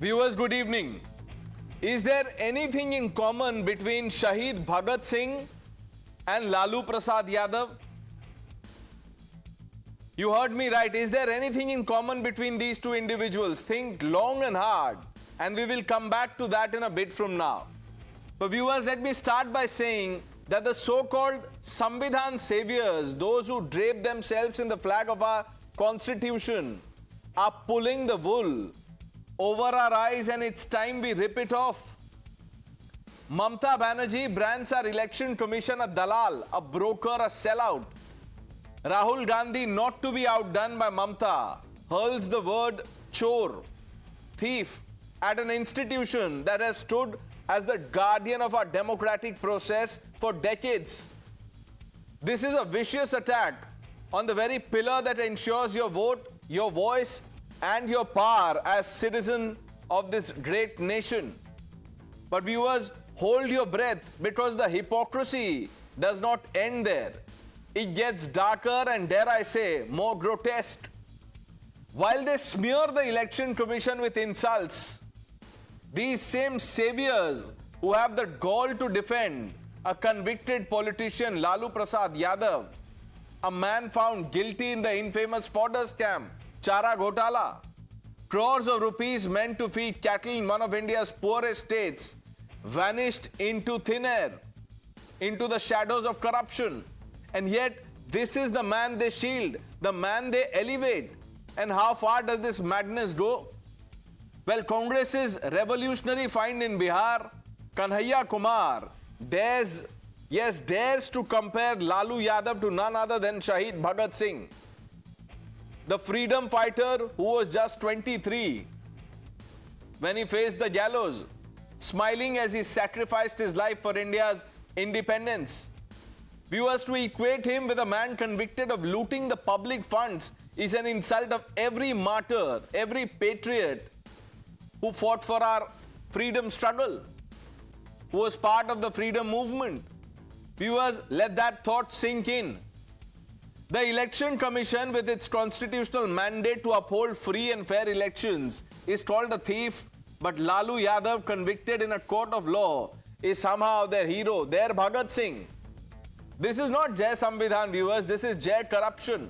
Viewers, good evening. Is there anything in common between Shahid Bhagat Singh and Lalu Prasad Yadav? You heard me right. Is there anything in common between these two individuals? Think long and hard, and we will come back to that in a bit from now. But viewers, let me start by saying that the so-called Samvidhan saviors, those who drape themselves in the flag of our constitution, are pulling the wool over our eyes, and it's time we rip it off. Mamata Banerjee brands our election commission a dalal, a broker, a sellout. Rahul Gandhi, not to be outdone by Mamata, hurls the word chor, thief, at an institution that has stood as the guardian of our democratic process for decades. This is a vicious attack on the very pillar that ensures your vote, your voice, and your power as citizen of this great nation. But viewers, hold your breath, because the hypocrisy does not end there. It gets darker and, dare I say, more grotesque. While they smear the election commission with insults, these same saviors who have the gall to defend a convicted politician, Lalu Prasad Yadav, a man found guilty in the infamous fodder scam, Chara Ghotala, crores of rupees meant to feed cattle in one of India's poorest states, vanished into thin air, into the shadows of corruption. And yet, this is the man they shield, the man they elevate. And how far does this madness go? Well, Congress's revolutionary find in Bihar, Kanhaiya Kumar, dares to compare Lalu Yadav to none other than Shahid Bhagat Singh, the freedom fighter who was just 23 when he faced the gallows, smiling as he sacrificed his life for India's independence. Viewers, to equate him with a man convicted of looting the public funds is an insult of every martyr, every patriot who fought for our freedom struggle, who was part of the freedom movement. Viewers, let that thought sink in. The Election Commission, with its constitutional mandate to uphold free and fair elections, is called a thief, but Lalu Yadav, convicted in a court of law, is somehow their hero, their Bhagat Singh. This is not Jai Samvidhan, viewers, this is Jai corruption.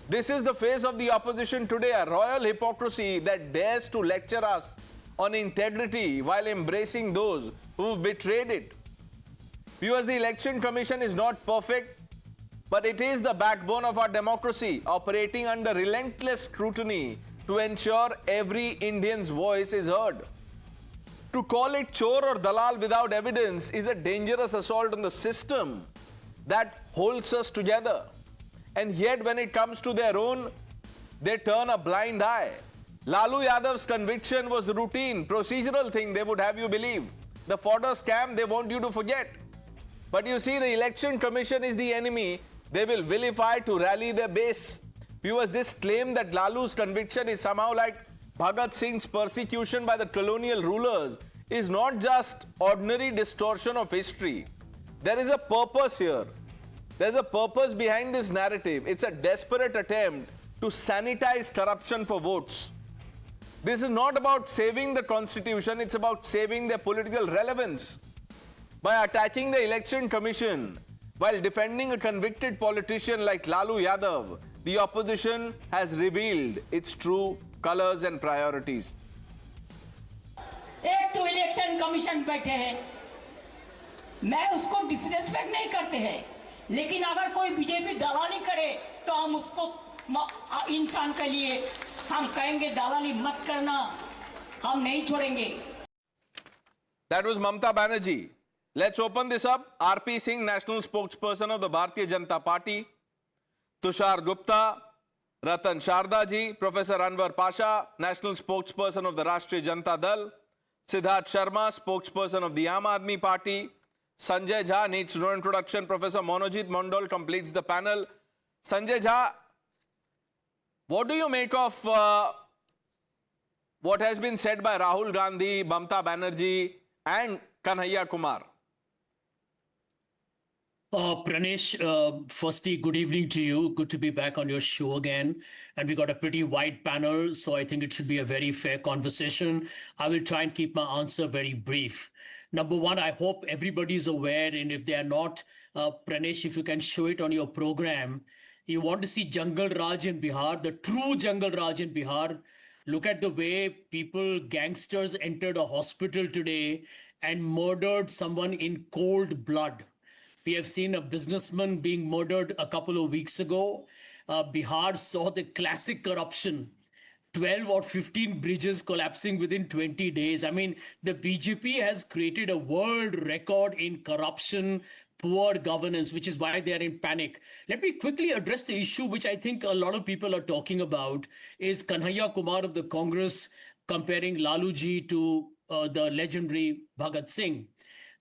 This is the face of the opposition today, a royal hypocrisy that dares to lecture us on integrity while embracing those who betrayed it. Viewers, the Election Commission is not perfect, but it is the backbone of our democracy, operating under relentless scrutiny to ensure every Indian's voice is heard. To call it chor or dalal without evidence is a dangerous assault on the system that holds us together. And yet, when it comes to their own, they turn a blind eye. Lalu Yadav's conviction was a routine, procedural thing, they would have you believe. The fodder scam, they want you to forget. But you see, the Election Commission is the enemy they will vilify to rally their base. Viewers, this claim that Lalu's conviction is somehow like Bhagat Singh's persecution by the colonial rulers is not just ordinary distortion of history. There is a purpose here. There's a purpose behind this narrative. It's a desperate attempt to sanitize corruption for votes. This is not about saving the constitution, it's about saving their political relevance. By attacking the Election Commission while defending a convicted politician like Lalu Yadav, the opposition has revealed its true colors and priorities. एक तो election commission बैठे हैं, मैं उसको disrespect नहीं करते हैं, लेकिन अगर कोई बीजेपी दलाली करे तो हम उसको इंसान के लिए हम कहेंगे दलाली मत करना, हम नहीं छोड़ेंगे. That was Mamata Banerjee. Let's open this up. R.P. Singh, national spokesperson of the Bharatiya Janata Party. Tushar Gupta, Ratan Sharda ji, Professor Anwar Pasha, national spokesperson of the Rashtriya Janata Dal. Siddharth Sharma, spokesperson of the Aam Aadmi Party. Sanjay Jha needs no introduction. Professor Monojit Mondal completes the panel. Sanjay Jha, what do you make of what has been said by Rahul Gandhi, Mamata Banerjee and Kanhaiya Kumar? Pranesh, firstly, good evening to you. Good to be back on your show again. And we got a pretty wide panel, so I think it should be a very fair conversation. I will try and keep my answer very brief. Number one, I hope everybody's aware, and if they are not, Pranesh, if you can show it on your program, you want to see Jungle Raj in Bihar, the true Jungle Raj in Bihar. Look at the way people, gangsters entered a hospital today and murdered someone in cold blood. We have seen a businessman being murdered a couple of weeks ago. Bihar saw the classic corruption. 12 or 15 bridges collapsing within 20 days. I mean, the BJP has created a world record in corruption, poor governance, which is why they are in panic. Let me quickly address the issue, which I think a lot of people are talking about, is Kanhaiya Kumar of the Congress comparing Lalu ji to the legendary Bhagat Singh.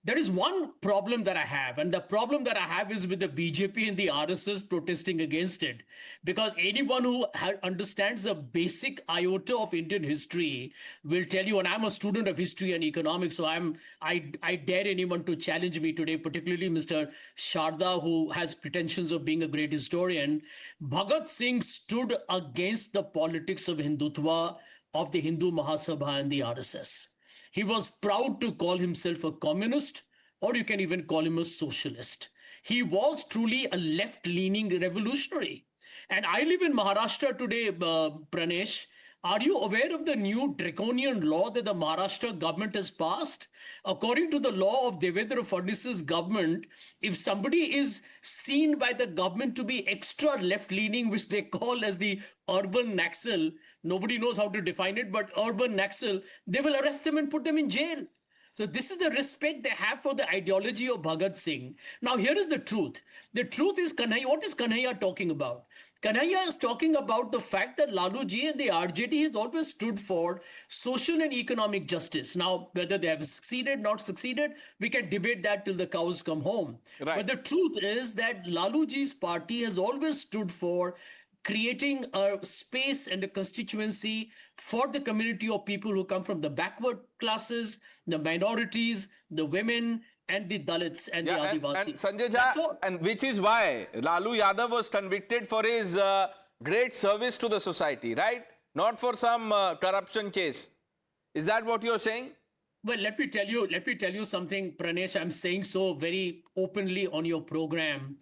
There is one problem that I have, and the problem that I have is with the BJP and the RSS protesting against it. Because anyone who understands the basic iota of Indian history will tell you, and I'm a student of history and economics, so I dare anyone to challenge me today, particularly Mr. Sharda, who has pretensions of being a great historian. Bhagat Singh stood against the politics of Hindutva, of the Hindu Mahasabha and the RSS. He was proud to call himself a communist, or you can even call him a socialist. He was truly a left-leaning revolutionary. And I live in Maharashtra today, Pranesh. Are you aware of the new draconian law that the Maharashtra government has passed? According to the law of Devendra Fadnavis's government, if somebody is seen by the government to be extra left-leaning, which they call as the urban Naxal, nobody knows how to define it, but urban Naxal, they will arrest them and put them in jail. So this is the respect they have for the ideology of Bhagat Singh. Now here is the truth. The truth is, what is Kanhaiya talking about? Kanhaiya is talking about the fact that Lalu ji and the RJD has always stood for social and economic justice. Now, whether they have succeeded, not succeeded, we can debate that till the cows come home. Right. But the truth is that Lalu ji's party has always stood for creating a space and a constituency for the community of people who come from the backward classes, the minorities, the women, and the Dalits and the Adivasis. And Sanjay Jha, and which is why Lalu Yadav was convicted for his great service to the society, right? Not for some corruption case. Is that what you're saying? Well, let me tell you something, Pranesh. I'm saying so very openly on your program.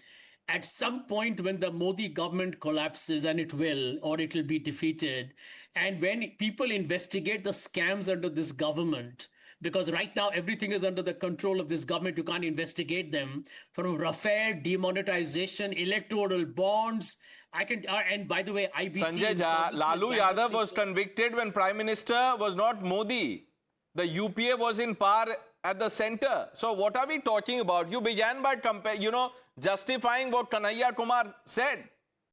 At some point when the Modi government collapses, and it will, or it will be defeated, and when people investigate the scams under this government, because right now everything is under the control of this government, you can't investigate them, from Rafale, demonetization, electoral bonds, and by the way, IBC... Sanjay Jha, Lalu Yadav was convicted when Prime Minister was not Modi. The UPA was in power at the center. So what are we talking about? You began by justifying what Kanhaiya Kumar said.